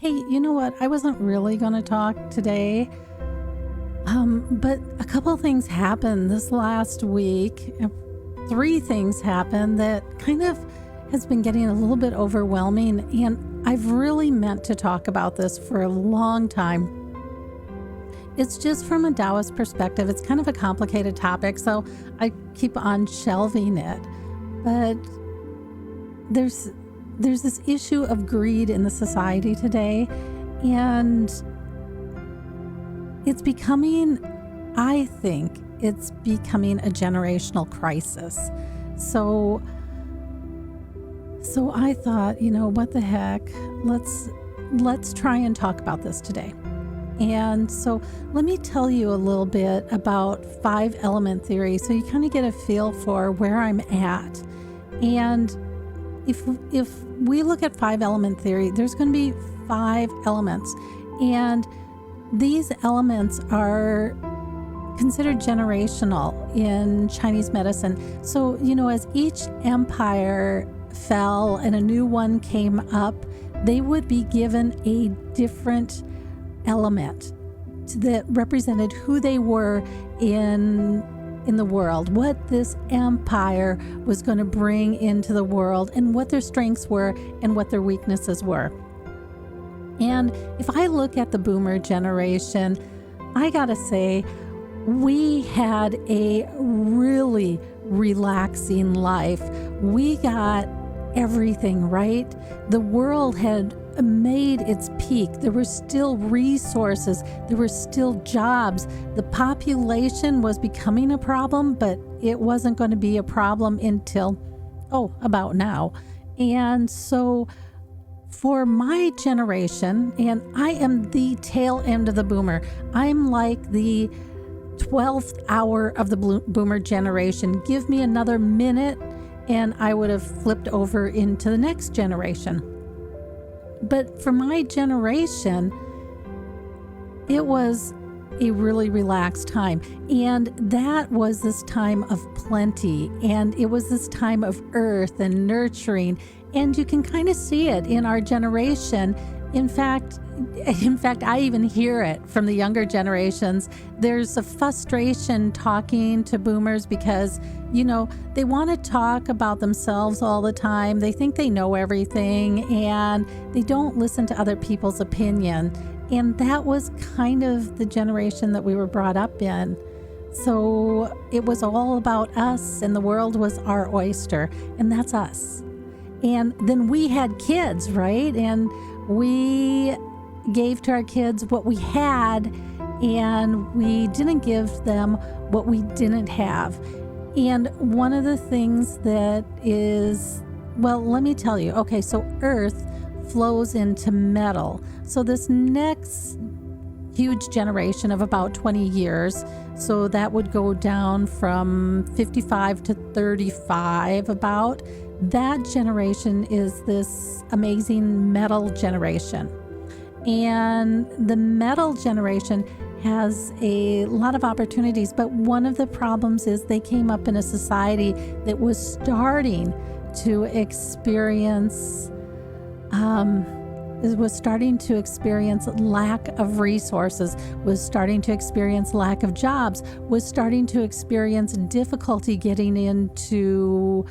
Hey, you know what? I wasn't really going to talk today, but a couple things happened this last week. Three things happened that kind of has been getting a little bit overwhelming, and I've really meant to talk about this for a long time. It's just from a Taoist perspective. It's kind of a complicated topic, so I keep on shelving it. But there's this issue of greed in the society today, and it's becoming, I think, it's becoming a generational crisis. So I thought, what the heck? Let's try and talk about this today. And so let me tell you a little bit about 5-element theory so you kind of get a feel for where I'm at. And if we look at 5-element theory, there's going to be 5 elements. And these elements are considered generational in Chinese medicine. So, as each empire fell and a new one came up, they would be given a different element that represented who they were in the world, what this empire was going to bring into the world, and what their strengths were and what their weaknesses were. And if I look at the boomer generation, I gotta say, we had a really relaxing life. We got everything right. The world had made its peak. There were still resources. There were still jobs. The population was becoming a problem, but it wasn't going to be a problem until, about now. And so for my generation, and I am the tail end of the boomer, I'm like the 12th hour of the boomer generation. Give me another minute and I would have flipped over into the next generation. But for my generation, it was a really relaxed time. And that was this time of plenty. And it was this time of earth and nurturing. And you can kind of see it in our generation. In fact, I even hear it from the younger generations. There's a frustration talking to boomers because, they want to talk about themselves all the time. They think they know everything and they don't listen to other people's opinion. And that was kind of the generation that we were brought up in. So it was all about us and the world was our oyster, and that's us. And then we had kids, right? And we gave to our kids what we had, and we didn't give them what we didn't have. And one of the things that is, let me tell you. Okay, so earth flows into metal. So this next huge generation of about 20 years, so that would go down from 55 to 35 about, that generation is this amazing metal generation. And the metal generation has a lot of opportunities, but one of the problems is they came up in a society that was starting to experience lack of resources, was starting to experience lack of jobs, was starting to experience difficulty getting into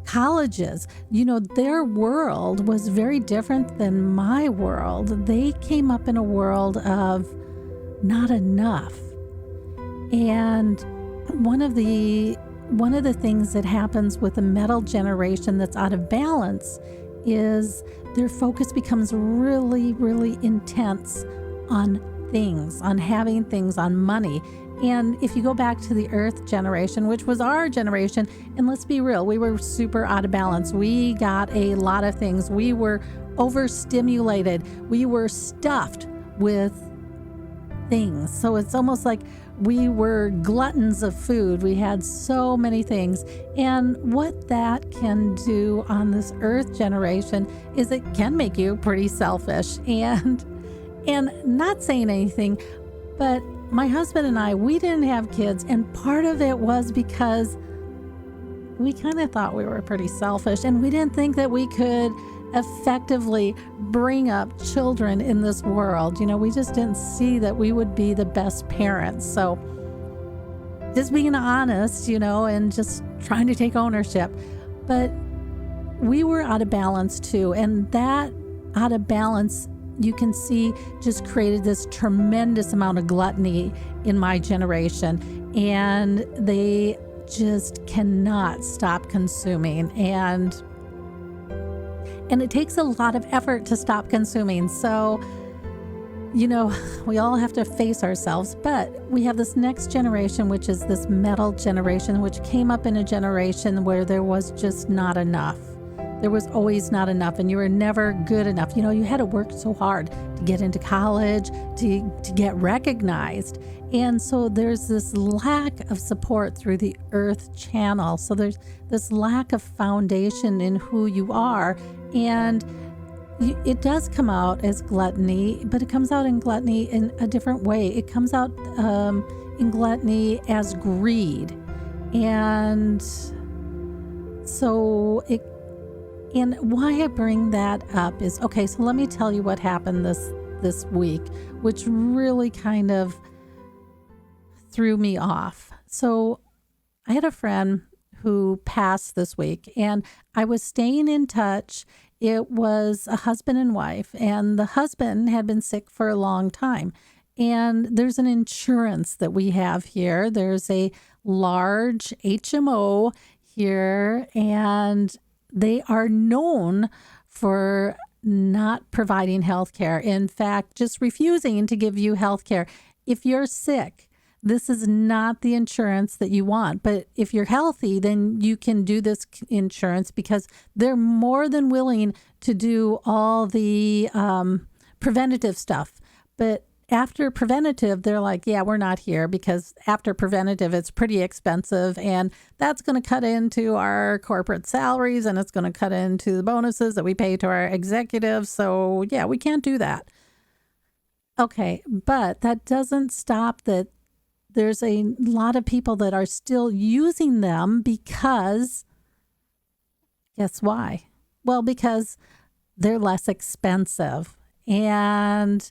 colleges. Their world was very different than my world. They came up in a world of not enough. And one of the things that happens with the metal generation that's out of balance is their focus becomes really, really intense on things, on having things, on money. And if you go back to the earth generation, which was our generation, and let's be real, we were super out of balance. We got a lot of things. We were overstimulated. We were stuffed with things. So it's almost like we were gluttons of food. We had so many things. And what that can do on this earth generation is it can make you pretty selfish. And not saying anything, but my husband and I, we didn't have kids, and part of it was because we kind of thought we were pretty selfish, and we didn't think that we could effectively bring up children in this world. We just didn't see that we would be the best parents. So just being honest, and just trying to take ownership. But we were out of balance too. And that out of balance, you can see, just created this tremendous amount of gluttony in my generation. And they just cannot stop consuming. And it takes a lot of effort to stop consuming. So, we all have to face ourselves, but we have this next generation, which is this metal generation, which came up in a generation where there was just not enough. There was always not enough, and you were never good enough. You had to work so hard to get into college, to get recognized. And so there's this lack of support through the earth channel. So there's this lack of foundation in who you are. And it does come out as gluttony, but it comes out in gluttony in a different way. It comes out in gluttony as greed. And so and why I bring that up is, okay, so let me tell you what happened this week, which really kind of threw me off. So I had a friend who passed this week, and I was staying in touch. It was a husband and wife, and the husband had been sick for a long time. And there's an insurance that we have here. There's a large HMO here, and they are known for not providing health care. In fact, just refusing to give you health care. If you're sick, this is not the insurance that you want. But if you're healthy, then you can do this insurance because they're more than willing to do all the preventative stuff. But after preventative, they're like, yeah, we're not here, because after preventative, it's pretty expensive, and that's going to cut into our corporate salaries, and it's going to cut into the bonuses that we pay to our executives. So yeah, we can't do that. Okay, but that doesn't stop that there's a lot of people that are still using them because, guess why? Well, because they're less expensive, and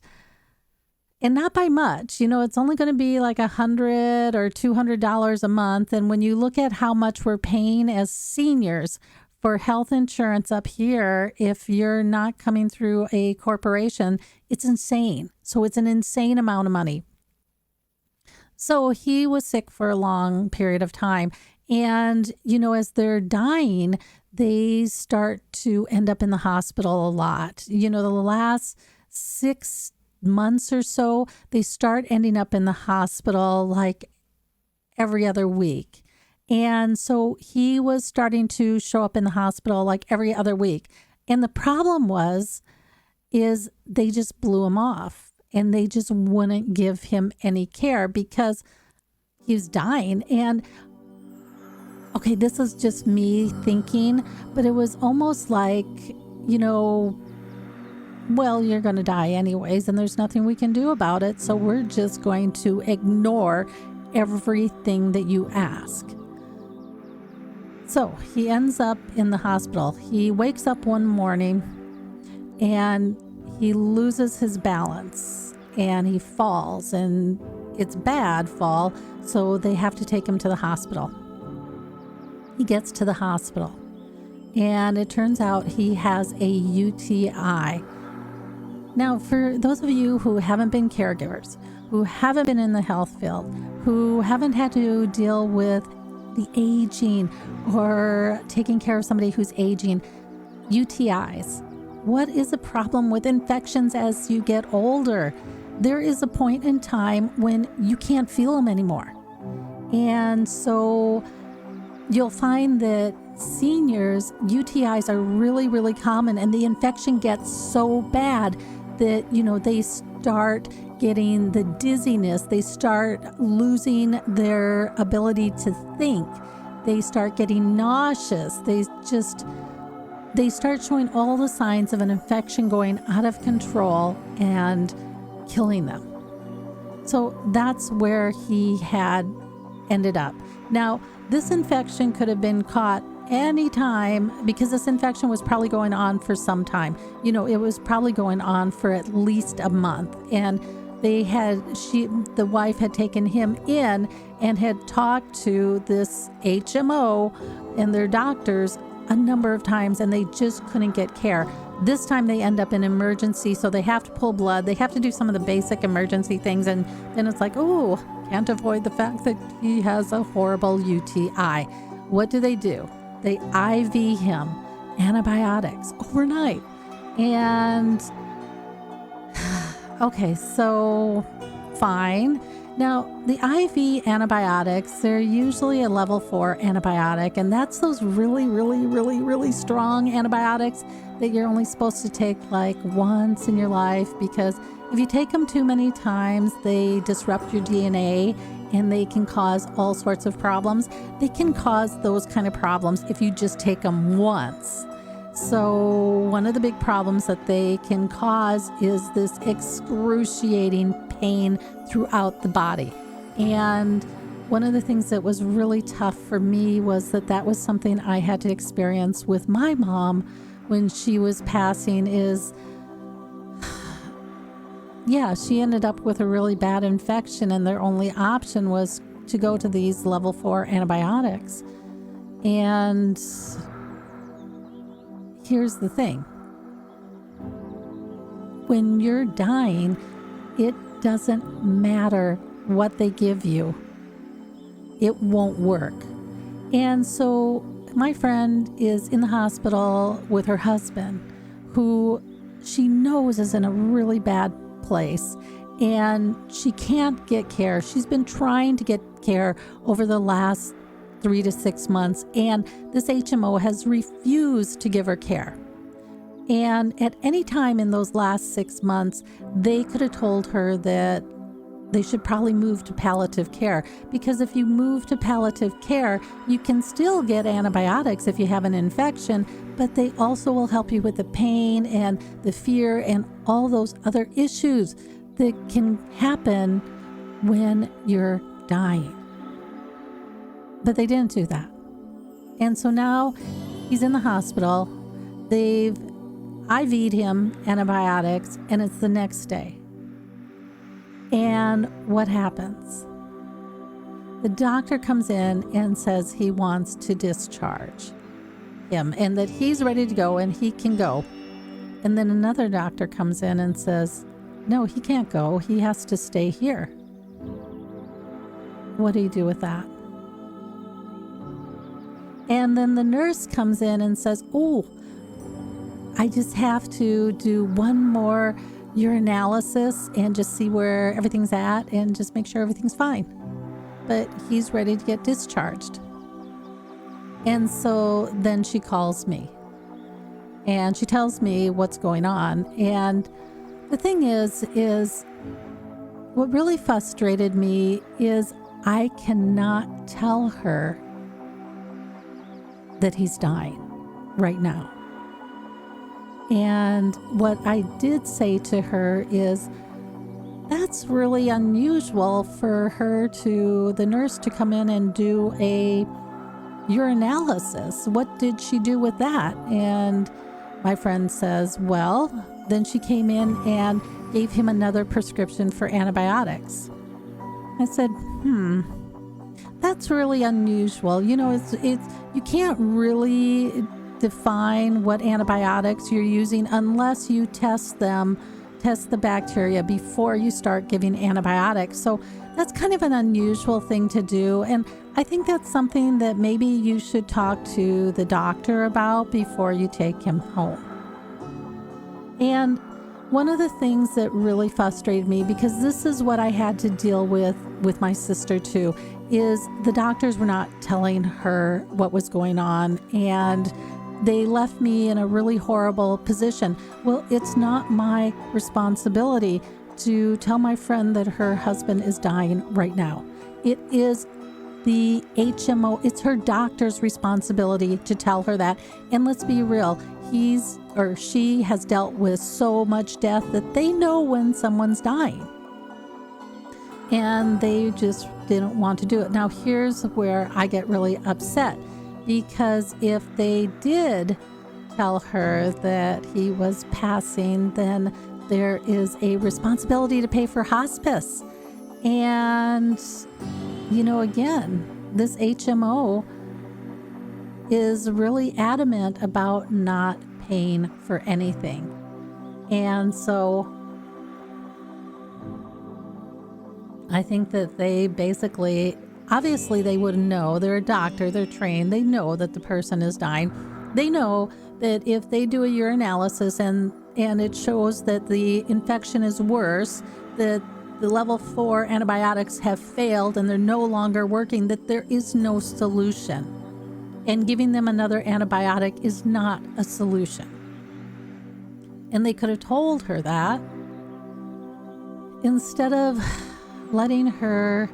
not by much. It's only going to be like $100 or $200 a month. And when you look at how much we're paying as seniors for health insurance up here, if you're not coming through a corporation, it's insane. So it's an insane amount of money. So he was sick for a long period of time. And, as they're dying, they start to end up in the hospital a lot. The last 6 months or so, they start ending up in the hospital like every other week. And so he was starting to show up in the hospital like every other week. And the problem is they just blew him off, and they just wouldn't give him any care because he was dying. And okay, this is just me thinking, but it was almost like, well, you're going to die anyways, and there's nothing we can do about it. So we're just going to ignore everything that you ask. So he ends up in the hospital. He wakes up one morning and he loses his balance and he falls, and it's bad fall. So they have to take him to the hospital. He gets to the hospital and it turns out he has a UTI. Now, for those of you who haven't been caregivers, who haven't been in the health field, who haven't had to deal with the aging or taking care of somebody who's aging, UTIs. What is the problem with infections as you get older? There is a point in time when you can't feel them anymore. And so you'll find that seniors, UTIs are really, really common, and the infection gets so bad that, they start getting the dizziness. They start losing their ability to think. They start getting nauseous. They start showing all the signs of an infection going out of control and killing them. So that's where he had ended up. Now, this infection could have been caught any time, because this infection was probably going on for some time. It was probably going on for at least a month. And the wife had taken him in and had talked to this HMO and their doctors a number of times, and they just couldn't get care. This time they end up in emergency, so they have to pull blood. They have to do some of the basic emergency things, and then it's like, oh, can't avoid the fact that he has a horrible UTI. What do? They IV him antibiotics overnight. And okay, so fine. Now, the IV antibiotics, they're usually a level 4 antibiotic, and that's those really, really, really, really strong antibiotics that you're only supposed to take like once in your life, because if you take them too many times, they disrupt your DNA and they can cause all sorts of problems. They can cause those kind of problems if you just take them once. So one of the big problems that they can cause is this excruciating pain throughout the body. And one of the things that was really tough for me was that was something I had to experience with my mom when she was passing is, she ended up with a really bad infection, and their only option was to go to these level 4 antibiotics. And here's the thing. When you're dying, it doesn't matter what they give you. It won't work. And so my friend is in the hospital with her husband, who she knows is in a really bad place, and she can't get care. She's been trying to get care over the last 3 to 6 months, and this HMO has refused to give her care. And at any time in those last 6 months, they could have told her that they should probably move to palliative care, because if you move to palliative care, you can still get antibiotics if you have an infection, but they also will help you with the pain and the fear and all those other issues that can happen when you're dying. But they didn't do that. And so now he's in the hospital. They've IV'd him antibiotics, and it's the next day. And what happens? The doctor comes in and says he wants to discharge him and that he's ready to go and he can go. And then another doctor comes in and says, no, he can't go. He has to stay here. What do you do with that? And then the nurse comes in and says, oh, I just have to do one more urinalysis and just see where everything's at and just make sure everything's fine. But he's ready to get discharged. And so then she calls me and she tells me what's going on. And the thing is what really frustrated me is I cannot tell her that he's dying right now. And what I did say to her is, that's really unusual for the nurse to come in and do a urinalysis. What did she do with that? And my friend says, well, then she came in and gave him another prescription for antibiotics. I said, that's really unusual. It's you can't really define what antibiotics you're using unless you test the bacteria before you start giving antibiotics. So that's kind of an unusual thing to do. And I think that's something that maybe you should talk to the doctor about before you take him home. And one of the things that really frustrated me, because this is what I had to deal with my sister too, is the doctors were not telling her what was going on, and they left me in a really horrible position. Well, it's not my responsibility to tell my friend that her husband is dying right now. It is the HMO, it's her doctor's responsibility to tell her that. And let's be real, she has dealt with so much death that they know when someone's dying. And they just didn't want to do it. Now, here's where I get really upset. because if they did tell her that he was passing, then there is a responsibility to pay for hospice. And, again, this HMO is really adamant about not paying for anything. And so I think that they basically, obviously they wouldn't know. They're a doctor, they're trained, they know that the person is dying. They know that if they do a urinalysis and it shows that the infection is worse, that the level 4 antibiotics have failed and they're no longer working, that there is no solution. And giving them another antibiotic is not a solution. And they could have told her that instead of letting her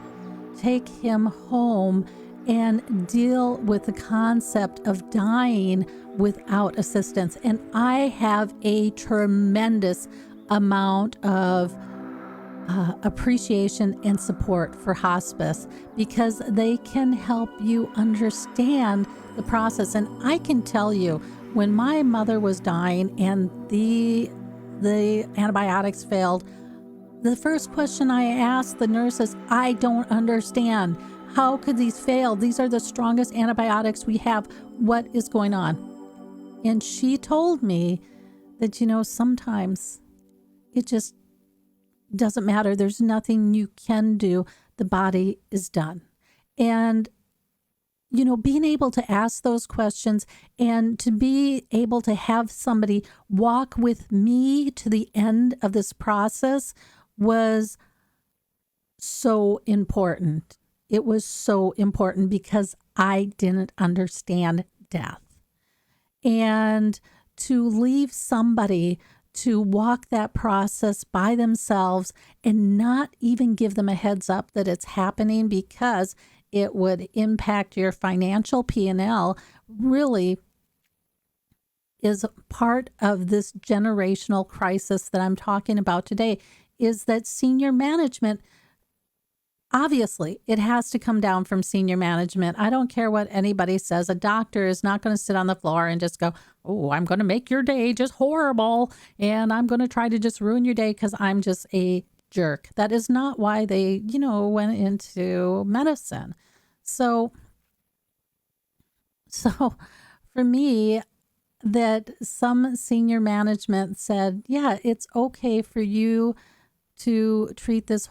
take him home and deal with the concept of dying without assistance. And I have a tremendous amount of appreciation and support for hospice because they can help you understand the process. And I can tell you, when my mother was dying and the antibiotics failed, the first question I asked the nurses, I don't understand. How could these fail? These are the strongest antibiotics we have. What is going on? And she told me that, sometimes it just doesn't matter. There's nothing you can do. The body is done. And, being able to ask those questions and to be able to have somebody walk with me to the end of this process was so important. It was so important because I didn't understand death. And to leave somebody to walk that process by themselves and not even give them a heads up that it's happening because it would impact your financial P&L really is part of this generational crisis that I'm talking about today, is that senior management, obviously, it has to come down from senior management. I don't care what anybody says. A doctor is not going to sit on the floor and just go, oh, I'm going to make your day just horrible. And I'm going to try to just ruin your day because I'm just a jerk. That is not why they, went into medicine. So for me, that some senior management said, yeah, it's okay for you to treat this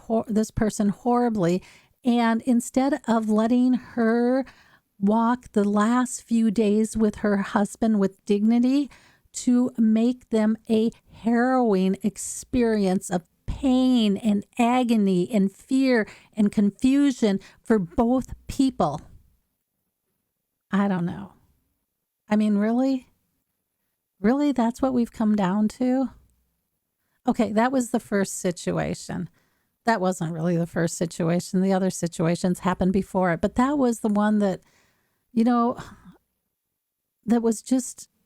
person horribly. And instead of letting her walk the last few days with her husband with dignity, to make them a harrowing experience of pain and agony and fear and confusion for both people. I don't know. I mean, really? Really, that's what we've come down to? Okay, that was the first situation. That wasn't really the first situation. The other situations happened before it. But that was the one that, that was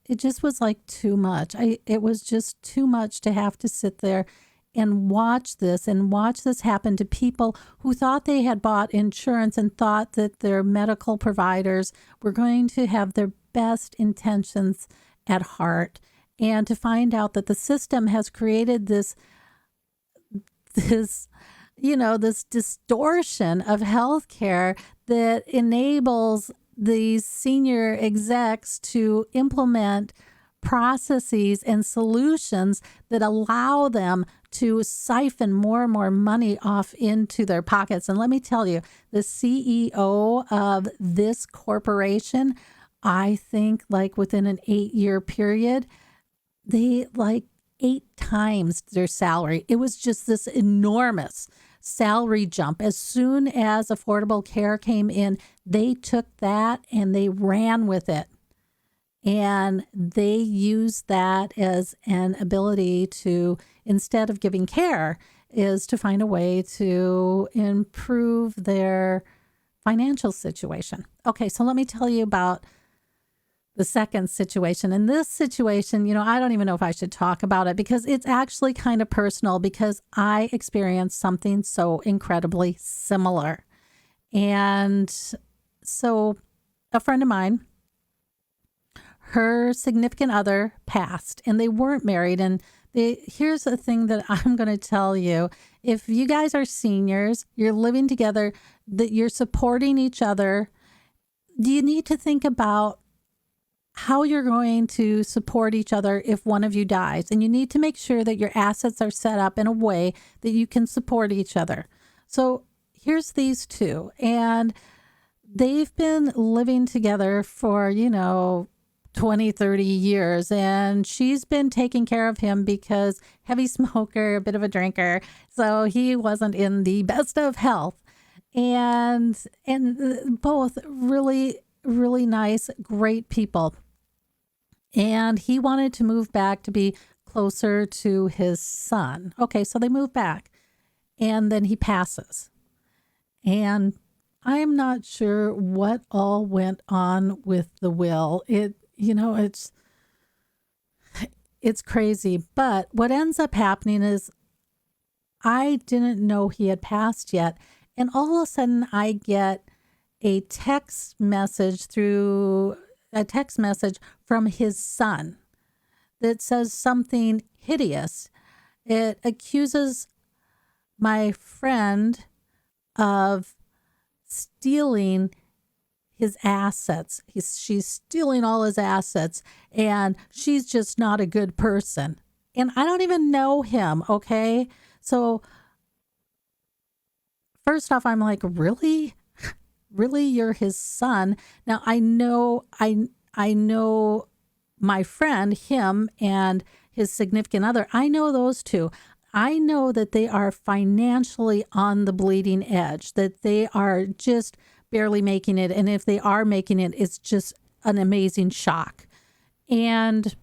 it just was like too much. It was just too much to have to sit there and watch this happen to people who thought they had bought insurance and thought that their medical providers were going to have their best intentions at heart, and to find out that the system has created this distortion of healthcare that enables these senior execs to implement processes and solutions that allow them to siphon more and more money off into their pockets. And let me tell you, the CEO of this corporation, I think like within an 8-year period, they 8 times their salary. It was just this enormous salary jump. As soon as Affordable Care came in, they took that and they ran with it. And they used that as an ability to, instead of giving care, is to find a way to improve their financial situation. Okay, so let me tell you about the second situation. In this situation, I don't even know if I should talk about it because it's actually kind of personal because I experienced something so incredibly similar. And so a friend of mine her significant other passed, and they weren't married. And here's the thing that I'm going to tell you. If you guys are seniors, you're living together, that you're supporting each other, do you need to think about how you're going to support each other if one of you dies? And you need to make sure that your assets are set up in a way that you can support each other. So here's these two, and they've been living together for, 20, 30 years. And she's been taking care of him because heavy smoker, a bit of a drinker. So he wasn't in the best of health. And both really, really nice, great people. And he wanted to move back to be closer to his son. Okay, so they move back, and then he passes. And I'm not sure what all went on with the will. It's crazy. But what ends up happening is I didn't know he had passed yet. And all of a sudden I get a text message from his son that says something hideous. It accuses my friend of stealing his assets. She's stealing all his assets, and she's just not a good person. And I don't even know him, okay? So first off, I'm like, really? Really, you're his son? Now I know my friend, him and his significant other. I know those two. I know that they are financially on the bleeding edge, that they are just barely making it. And if they are making it, it's just an amazing shock. And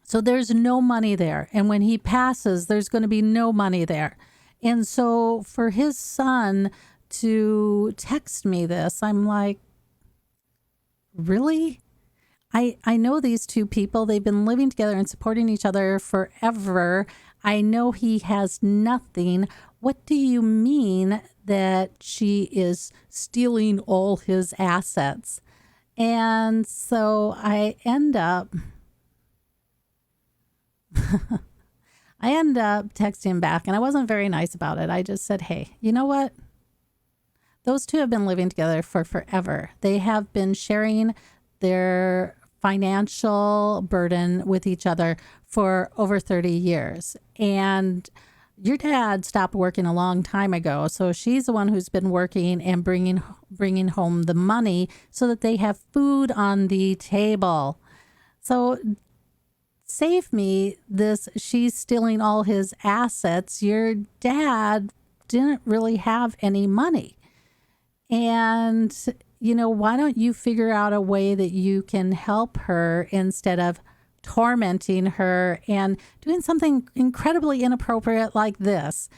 so there's no money there. And when he passes, there's going to be no money there. And so for his son to text me this, I'm like, really? I know these two people. They've been living together and supporting each other forever. I know he has nothing. What do you mean that she is stealing all his assets? And so I end up texting him back, and I wasn't very nice about it. I just said, hey, you know what? Those two have been living together for forever. They have been sharing their financial burden with each other for over 30 years. And your dad stopped working a long time ago. So she's the one who's been working and bringing home the money so that they have food on the table. So save me this, she's stealing all his assets. Your dad didn't really have any money. And, why don't you figure out a way that you can help her instead of tormenting her and doing something incredibly inappropriate like this?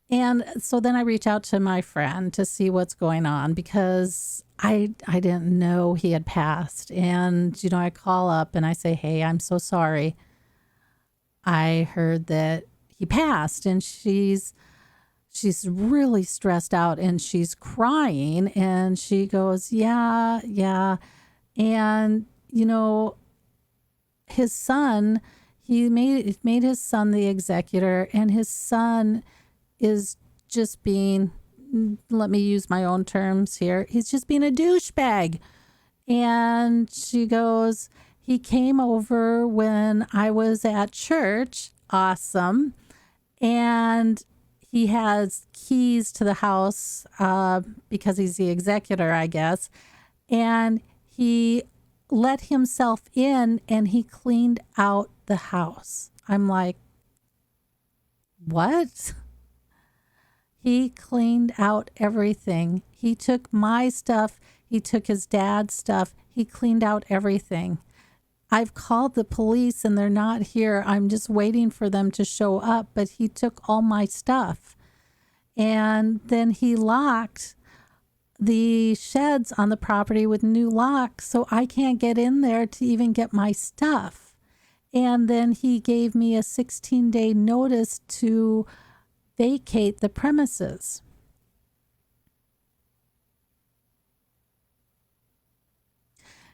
And so then I reach out to my friend to see what's going on, because I didn't know he had passed. And, I call up and I say, hey, I'm so sorry. I heard that he passed. And she's really stressed out and she's crying, and she goes, yeah. And, his son, he made his son the executor, and his son is just being, let me use my own terms here, he's just being a douchebag. And she goes, he came over when I was at church. Awesome. And he has keys to the house because he's the executor, I guess. And he let himself in and he cleaned out the house. I'm like, what? He cleaned out everything. He took my stuff. He took his dad's stuff. He cleaned out everything. I've called the police and they're not here. I'm just waiting for them to show up, but he took all my stuff. And then he locked the sheds on the property with new locks, so I can't get in there to even get my stuff. And then he gave me a 16-day notice to vacate the premises.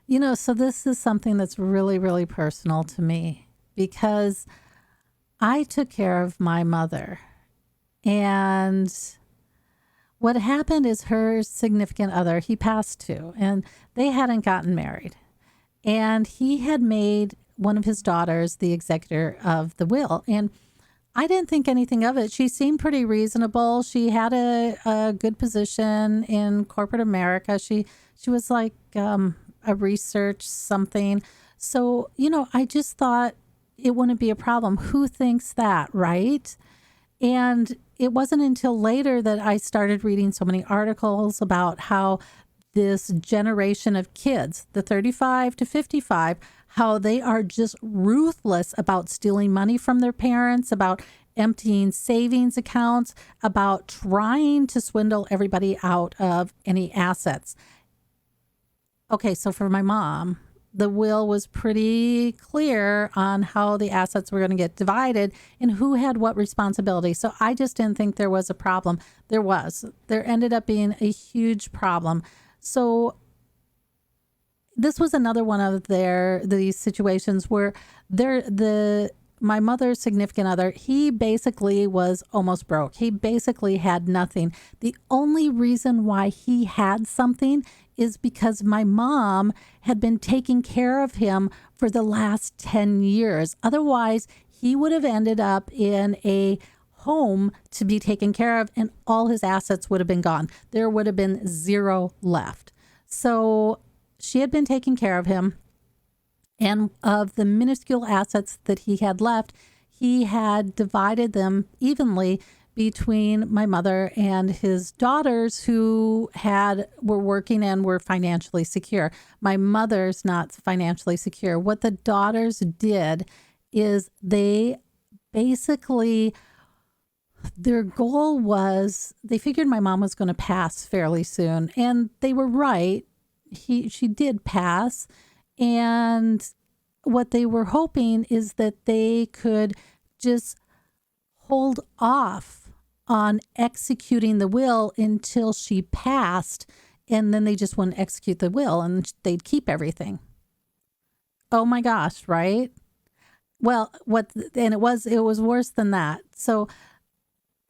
So this is something that's really, really personal to me because I took care of my mother. And what happened is her significant other, he passed too, and they hadn't gotten married. And he had made one of his daughters the executor of the will. And I didn't think anything of it. She seemed pretty reasonable. She had a good position in corporate America. She was like a research something. So, I just thought it wouldn't be a problem. Who thinks that, right? And it wasn't until later that I started reading so many articles about how this generation of kids, the 35 to 55, how they are just ruthless about stealing money from their parents, about emptying savings accounts, about trying to swindle everybody out of any assets. Okay, so for my mom, the will was pretty clear on how the assets were going to get divided and who had what responsibility. So I just didn't think there was a problem. There was. There ended up being a huge problem. So this was another one of these situations where my mother's significant other, he basically was almost broke. He basically had nothing. The only reason why he had something is because my mom had been taking care of him for the last 10 years. Otherwise, he would have ended up in a home to be taken care of and all his assets would have been gone. There would have been zero left. So she had been taking care of him. And of the minuscule assets that he had left, he had divided them evenly between my mother and his daughters who were working and were financially secure. My mother's not financially secure. What the daughters did is they basically, their goal was, they figured my mom was going to pass fairly soon. And they were right. She did pass. And what they were hoping is that they could just hold off on executing the will until she passed, and then they just wouldn't execute the will and they'd keep everything. Oh my gosh, right? Well, it was worse than that. So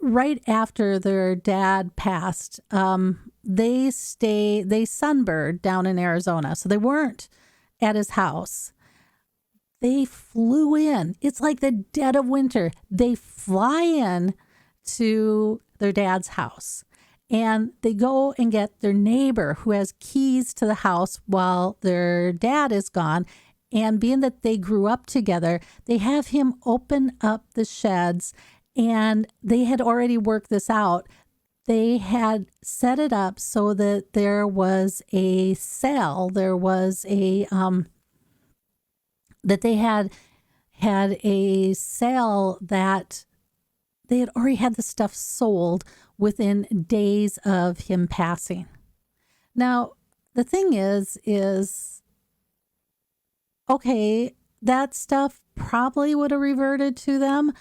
right after their dad passed, they sunbird down in Arizona. So they weren't at his house. They flew in. It's like the dead of winter. They fly in to their dad's house and they go and get their neighbor who has keys to the house while their dad is gone. And being that they grew up together, they have him open up the sheds, and they had already worked this out. They had set it up so that there was a cell. There was that they had a sale that they had already had the stuff sold within days of him passing. Now, the thing is, okay, that stuff probably would have reverted to them,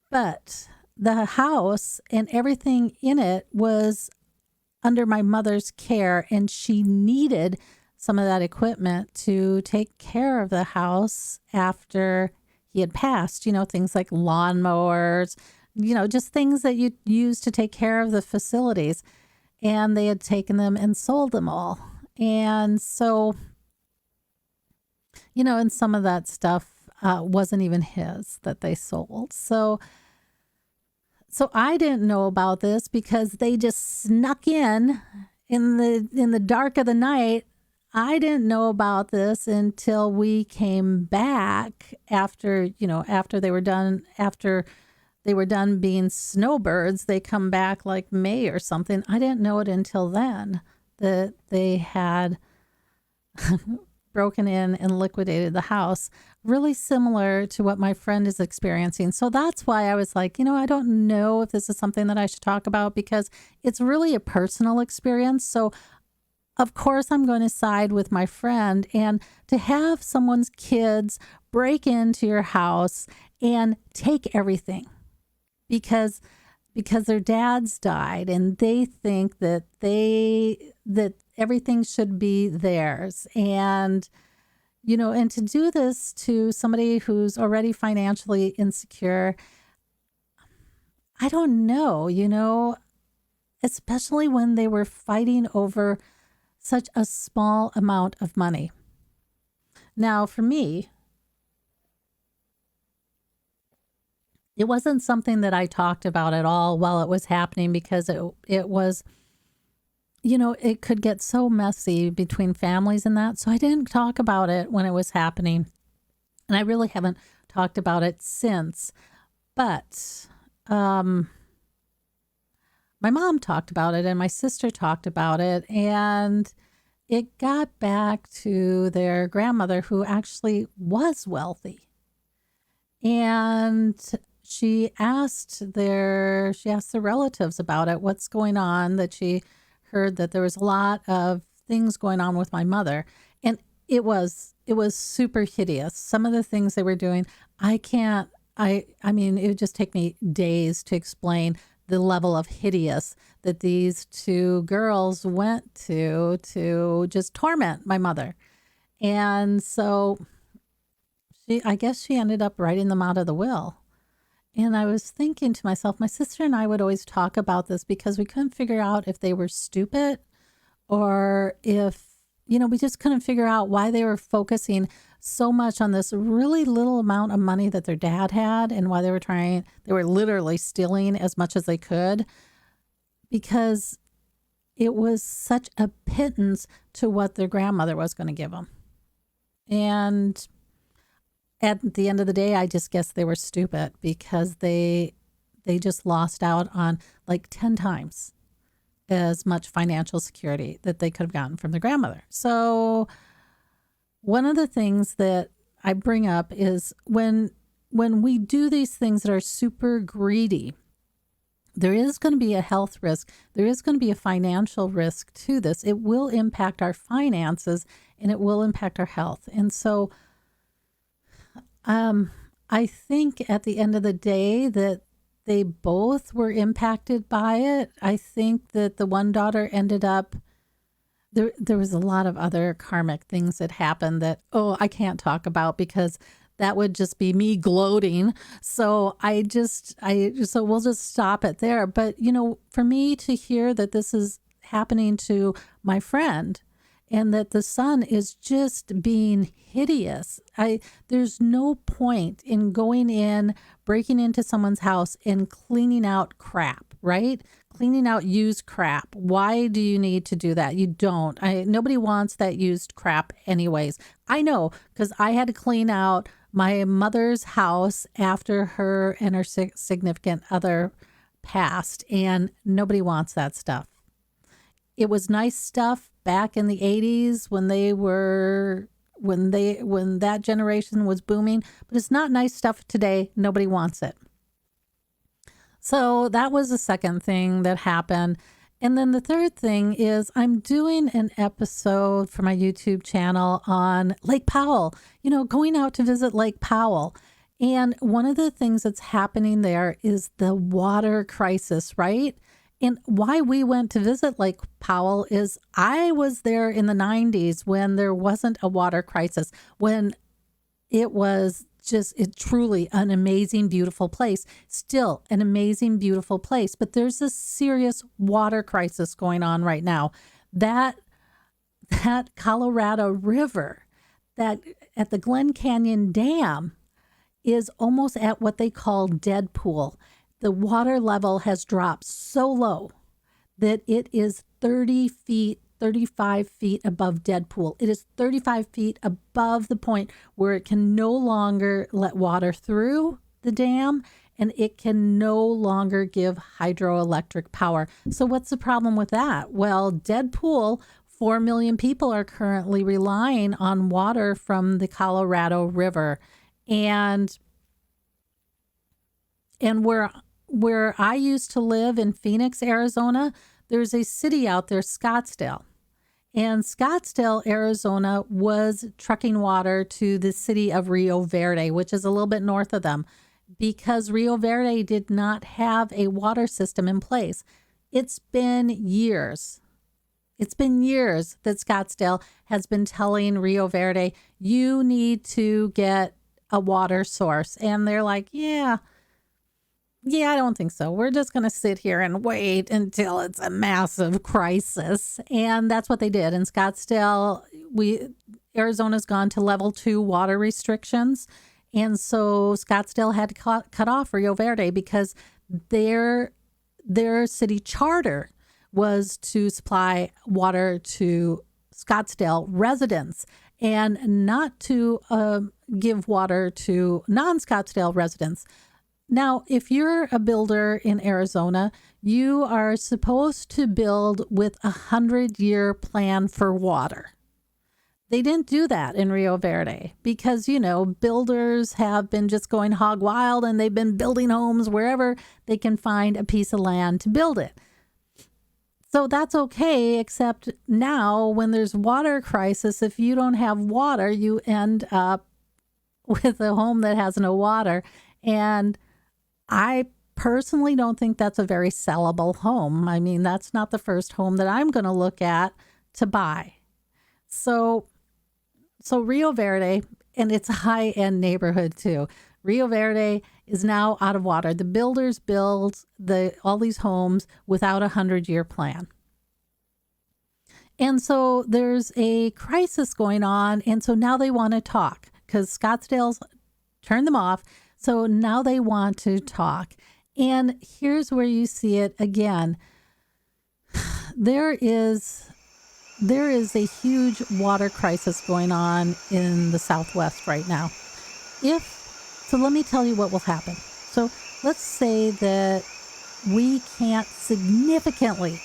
but the house and everything in it was under my mother's care, and she needed some of that equipment to take care of the house after he had passed, things like lawnmowers, just things that you use to take care of the facilities. And they had taken them and sold them all. And so, and some of that stuff wasn't even his that they sold. So I didn't know about this because they just snuck in the dark of the night. I didn't know about this until we came back after they were done being snowbirds. They come back like May or something. I didn't know it until then that they had broken in and liquidated the house, really similar to what my friend is experiencing. So that's why I was like, I don't know if this is something that I should talk about because it's really a personal experience. So of course I'm going to side with my friend, and to have someone's kids break into your house and take everything because because their dads died and they think that everything should be theirs. And, and to do this to somebody who's already financially insecure, I don't know, especially when they were fighting over such a small amount of money. Now, for me, it wasn't something that I talked about at all while it was happening because it was, it could get so messy between families and that. So I didn't talk about it when it was happening. And I really haven't talked about it since. But my mom talked about it and my sister talked about it. And it got back to their grandmother, who actually was wealthy. And she asked the relatives about it, what's going on, that she heard that there was a lot of things going on with my mother. And it was super hideous. Some of the things they were doing, I mean, it would just take me days to explain the level of hideous that these two girls went to just torment my mother. And so I guess she ended up writing them out of the will. And I was thinking to myself, my sister and I would always talk about this because we couldn't figure out if they were stupid or if, we just couldn't figure out why they were focusing so much on this really little amount of money that their dad had, and why they were literally stealing as much as they could, because it was such a pittance to what their grandmother was going to give them. And at the end of the day, I just guess they were stupid because they just lost out on like 10 times as much financial security that they could have gotten from their grandmother. So one of the things that I bring up is when we do these things that are super greedy, there is going to be a health risk. There is going to be a financial risk to this. It will impact our finances and it will impact our health. And so I think at the end of the day that they both were impacted by it. I think that the one daughter ended up, there was a lot of other karmic things that happened that, I can't talk about because that would just be me gloating. So so we'll just stop it there. But, for me to hear that this is happening to my friend and that the son is just being hideous. There's no point in going in, breaking into someone's house and cleaning out crap, right? Cleaning out used crap. Why do you need to do that? You don't. Nobody wants that used crap anyways. I know, because I had to clean out my mother's house after her and her significant other passed, and nobody wants that stuff. It was nice stuff back in the 80s when that generation was booming, but it's not nice stuff today. Nobody wants it. So that was the second thing that happened. And then the third thing is I'm doing an episode for my YouTube channel on Lake Powell, going out to visit Lake Powell. And one of the things that's happening there is the water crisis, right? And why we went to visit Lake Powell is I was there in the 90s when there wasn't a water crisis, when it was truly an amazing, beautiful place. Still an amazing, beautiful place. But there's a serious water crisis going on right now. That Colorado River, that at the Glen Canyon Dam, is almost at what they call dead pool. The water level has dropped so low that it is 30 feet, 35 feet above dead pool. It is 35 feet above the point where it can no longer let water through the dam and it can no longer give hydroelectric power. So what's the problem with that? Well, dead pool, 4 million people are currently relying on water from the Colorado River. And where I used to live in Phoenix, Arizona, there's a city out there, Scottsdale. And Scottsdale, Arizona was trucking water to the city of Rio Verde, which is a little bit north of them. because Rio Verde did not have a water system in place. It's been years. It's been years that Scottsdale has been telling Rio Verde, you need to get a water source. And they're like, yeah, I don't think so. We're just going to sit here and wait until it's a massive crisis. And that's what they did. In Scottsdale, Arizona's gone to level 2 water restrictions. And so Scottsdale had to cut off Rio Verde because their city charter was to supply water to Scottsdale residents and not to give water to non-Scottsdale residents. Now, if you're a builder in Arizona, you are supposed to build with a 100-year plan for water. They didn't do that in Rio Verde because, builders have been just going hog wild and they've been building homes wherever they can find a piece of land to build it. So that's okay, except now when there's water crisis, if you don't have water, you end up with a home that has no water. And I personally don't think that's a very sellable home. I mean, that's not the first home that I'm going to look at to buy. So Rio Verde, and it's a high-end neighborhood too. Rio Verde is now out of water. The builders build all these homes without a 100-year plan. And so there's a crisis going on. And so now they want to talk because Scottsdale's turned them off. So now they want to talk. And here's where you see it again. There is a huge water crisis going on in the Southwest right now. So let me tell you what will happen. So let's say that we can't significantly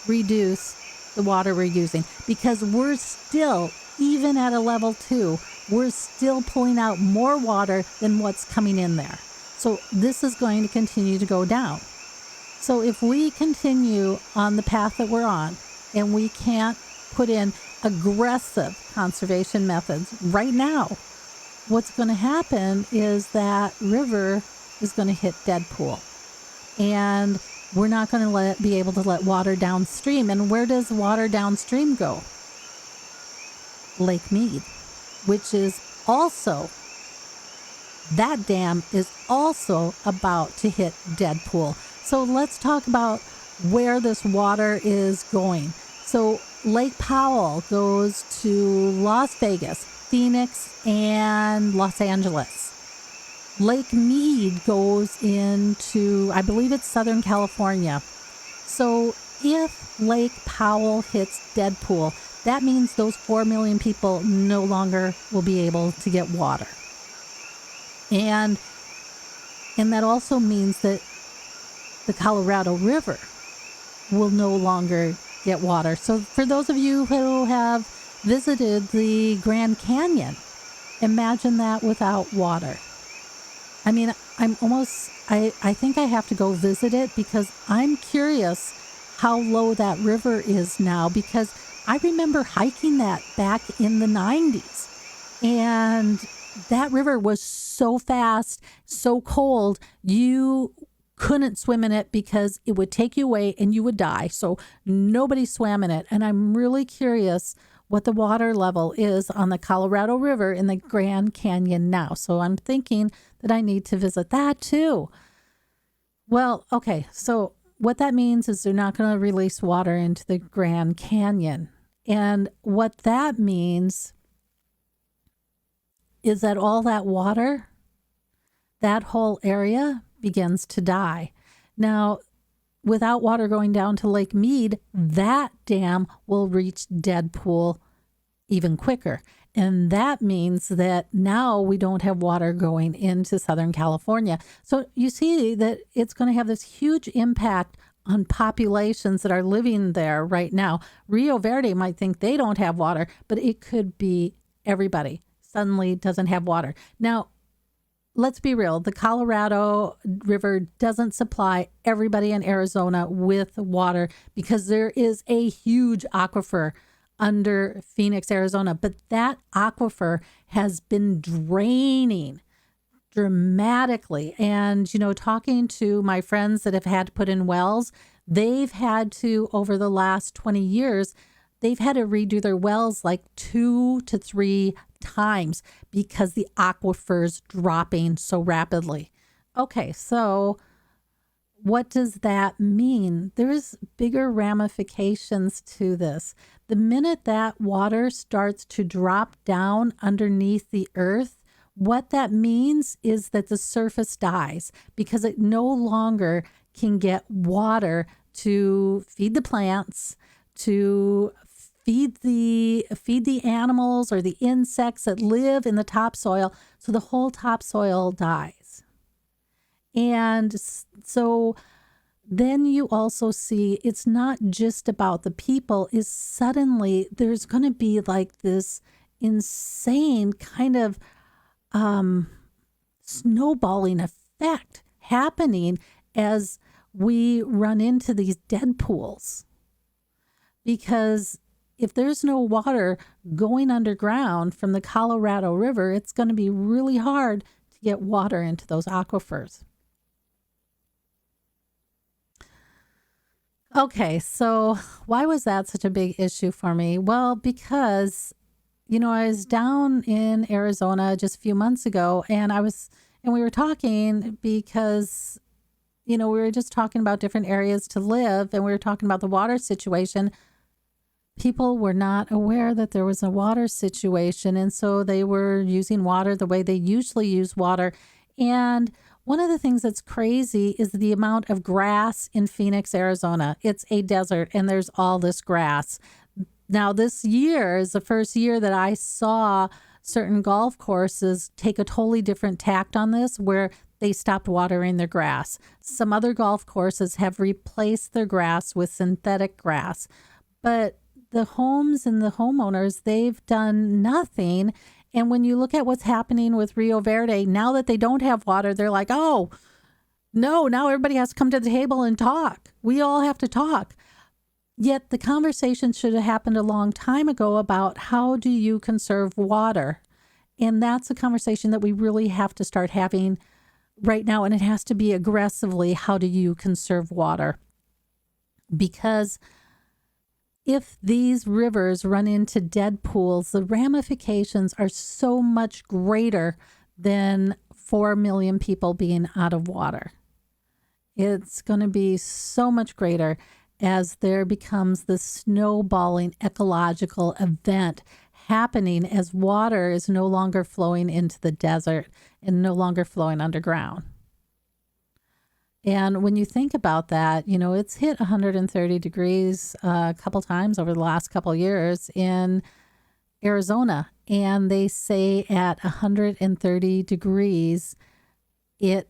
reduce the water we're using because we're still, even at a level 2, we're still pulling out more water than what's coming in there. So this is going to continue to go down. So if we continue on the path that we're on and we can't put in aggressive conservation methods right now, what's going to happen is that river is going to hit dead pool. And we're not going to be able to let water downstream. And where does water downstream go? Lake Mead, which is also, that dam is also about to hit dead pool. So let's talk about where this water is going. So Lake Powell goes to Las Vegas, Phoenix, and Los Angeles. Lake Mead goes into, I believe it's Southern California. So if Lake Powell hits dead pool, that means those 4 million people no longer will be able to get water. And that also means that the Colorado River will no longer get water. So for those of you who have visited the Grand Canyon, imagine that without water. I mean, I think I have to go visit it because I'm curious how low that river is now, because I remember hiking that back in the 90s. And that river was so fast, so cold, you couldn't swim in it because it would take you away and you would die. So nobody swam in it. And I'm really curious what the water level is on the Colorado River in the Grand Canyon now. So I'm thinking that I need to visit that too. Well, okay. So what that means is they're not going to release water into the Grand Canyon. And what that means is that all that water, that whole area begins to die. Now, without water going down to Lake Mead, that dam will reach dead pool even quicker. And that means that now we don't have water going into Southern California. So you see that it's going to have this huge impact on populations that are living there right now. Rio Verde might think they don't have water, but it could be everybody suddenly doesn't have water. Now, let's be real. The Colorado River doesn't supply everybody in Arizona with water because there is a huge aquifer under Phoenix, Arizona. But that aquifer has been draining dramatically. And, talking to my friends that have had to put in wells, they've had to, over the last 20 years, they've had to redo their wells like 2 to 3 times because the aquifer's dropping so rapidly. Okay, so what does that mean? There's bigger ramifications to this. The minute that water starts to drop down underneath the earth, what that means is that the surface dies because it no longer can get water to feed the plants, to feed the animals or the insects that live in the topsoil. So the whole topsoil dies. And so then you also see it's not just about the people, is suddenly there's going to be like this insane kind of snowballing effect happening as we run into these dead pools. Because if there's no water going underground from the Colorado River, it's going to be really hard to get water into those aquifers. Okay, so why was that such a big issue for me? Well, because, I was down in Arizona just a few months ago and we were talking because, we were just talking about different areas to live and we were talking about the water situation. People were not aware that there was a water situation. And so they were using water the way they usually use water. And one of the things that's crazy is the amount of grass in Phoenix, Arizona. It's a desert and there's all this grass. Now, this year is the first year that I saw certain golf courses take a totally different tact on this, where they stopped watering their grass. Some other golf courses have replaced their grass with synthetic grass. But the homes and the homeowners, they've done nothing. And when you look at what's happening with Rio Verde, now that they don't have water, they're like, oh, no, now everybody has to come to the table and talk. We all have to talk. Yet the conversation should have happened a long time ago about how do you conserve water? And that's a conversation that we really have to start having right now. And it has to be aggressively, how do you conserve water? Because if these rivers run into dead pools, the ramifications are so much greater than 4 million people being out of water. It's going to be so much greater as there becomes this snowballing ecological event happening as water is no longer flowing into the desert and no longer flowing underground. And when you think about that, it's hit 130 degrees a couple times over the last couple years in Arizona. And they say at 130 degrees, it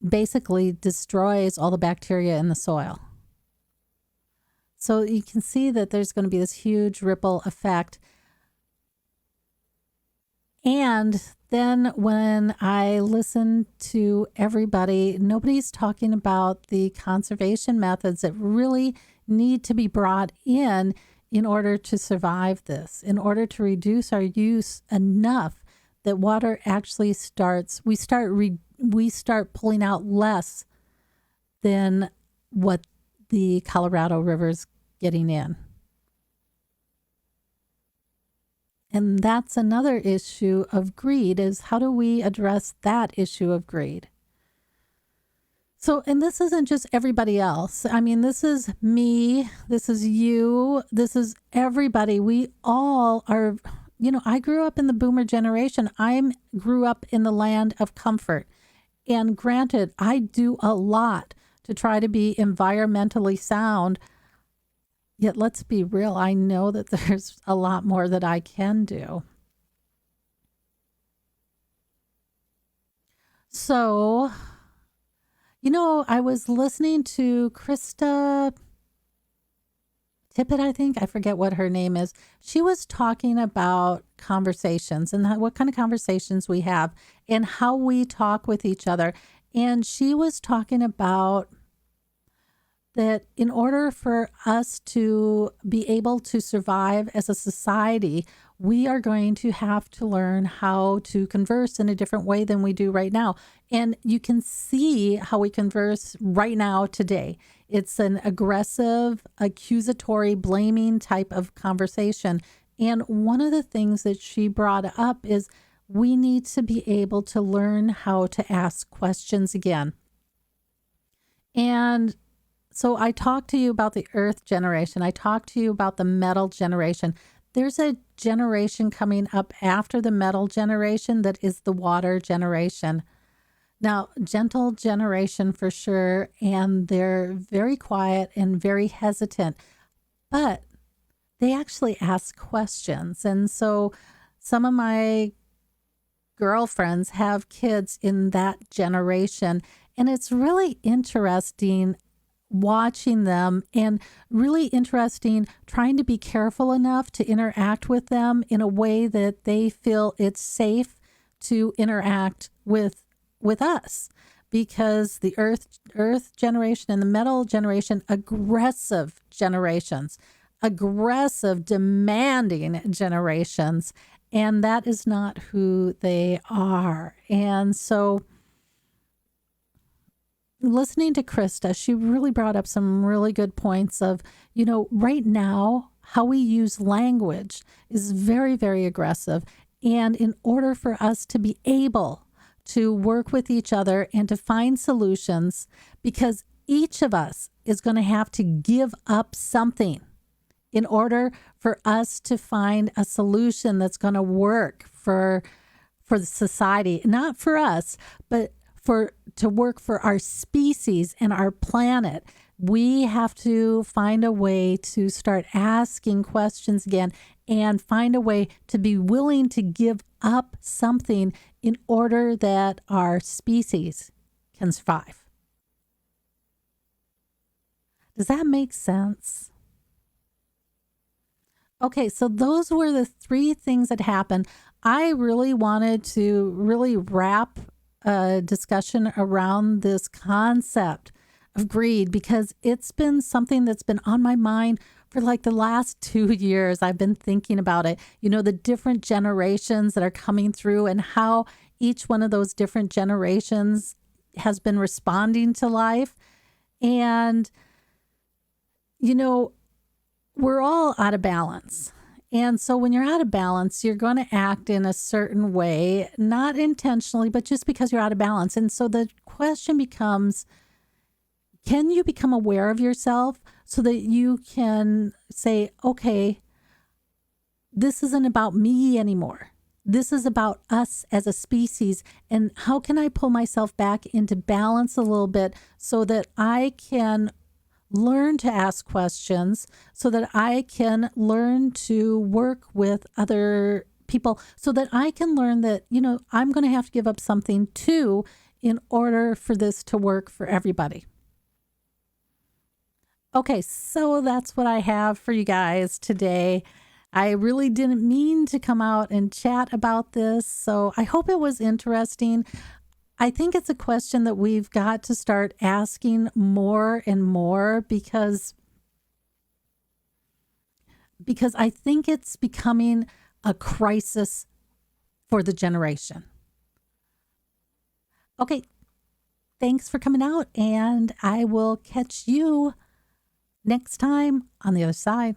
basically destroys all the bacteria in the soil. So you can see that there's going to be this huge ripple effect. And then when I listen to everybody, nobody's talking about the conservation methods that really need to be brought in order to survive this, in order to reduce our use enough that water actually we start pulling out less than what the Colorado River's getting in. And that's another issue of greed, is how do we address that issue of greed? So, and this isn't just everybody else. I mean, this is me, this is you, this is everybody. We all are, I grew up in the boomer generation. I grew up in the land of comfort. And granted, I do a lot to try to be environmentally sound. Yet let's be real, I know that there's a lot more that I can do. So, I was listening to Krista Tippett, I think. I forget what her name is. She was talking about conversations and what kind of conversations we have and how we talk with each other. And she was talking about that in order for us to be able to survive as a society, we are going to have to learn how to converse in a different way than we do right now. And you can see how we converse right now today. It's an aggressive, accusatory, blaming type of conversation. And one of the things that she brought up is we need to be able to learn how to ask questions again. And so I talked to you about the earth generation. I talked to you about the metal generation. There's a generation coming up after the metal generation that is the water generation. Now, gentle generation for sure, and they're very quiet and very hesitant, but they actually ask questions. And so some of my girlfriends have kids in that generation, and it's really interesting watching them and really interesting trying to be careful enough to interact with them in a way that they feel it's safe to interact with us, because the earth generation and the metal generation, aggressive generations, aggressive demanding generations, and that is not who they are. And so listening to Krista, she really brought up some really good points of, right now, how we use language is very, very aggressive. And in order for us to be able to work with each other and to find solutions, because each of us is going to have to give up something in order for us to find a solution that's going to work for the society, not for us, but to work for our species and our planet. We have to find a way to start asking questions again and find a way to be willing to give up something in order that our species can survive. Does that make sense? Okay, so those were the three things that happened. I really wanted to really wrap a discussion around this concept of greed, because it's been something that's been on my mind for like the last 2 years. I've been thinking about it, the different generations that are coming through and how each one of those different generations has been responding to life. And, we're all out of balance. And so when you're out of balance, you're going to act in a certain way, not intentionally, but just because you're out of balance. And so the question becomes, can you become aware of yourself so that you can say, okay, this isn't about me anymore. This is about us as a species. And how can I pull myself back into balance a little bit so that I can learn to ask questions, so that I can learn to work with other people, so that I can learn that, I'm going to have to give up something too in order for this to work for everybody. Okay, so that's what I have for you guys today. I really didn't mean to come out and chat about this, so I hope it was interesting. I think it's a question that we've got to start asking more and more, because I think it's becoming a crisis for the generation. Okay, thanks for coming out, and I will catch you next time on the other side.